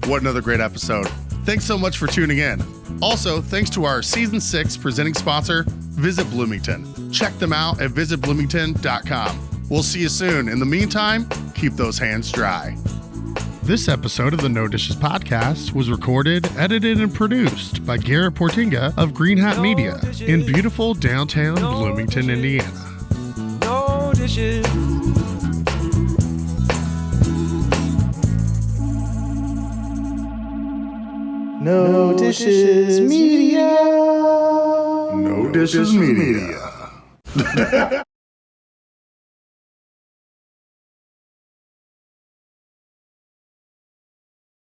What another great episode. Thanks so much for tuning in. Also, thanks to our Season 6 presenting sponsor, Visit Bloomington. Check them out at visitbloomington.com. We'll see you soon. In the meantime, keep those hands dry. This episode of the No Dishes podcast was recorded, edited, and produced by Garrett Portinga of Green Hat Media in beautiful downtown Bloomington, Indiana. No dishes. No Dishes Media. No Dishes Media.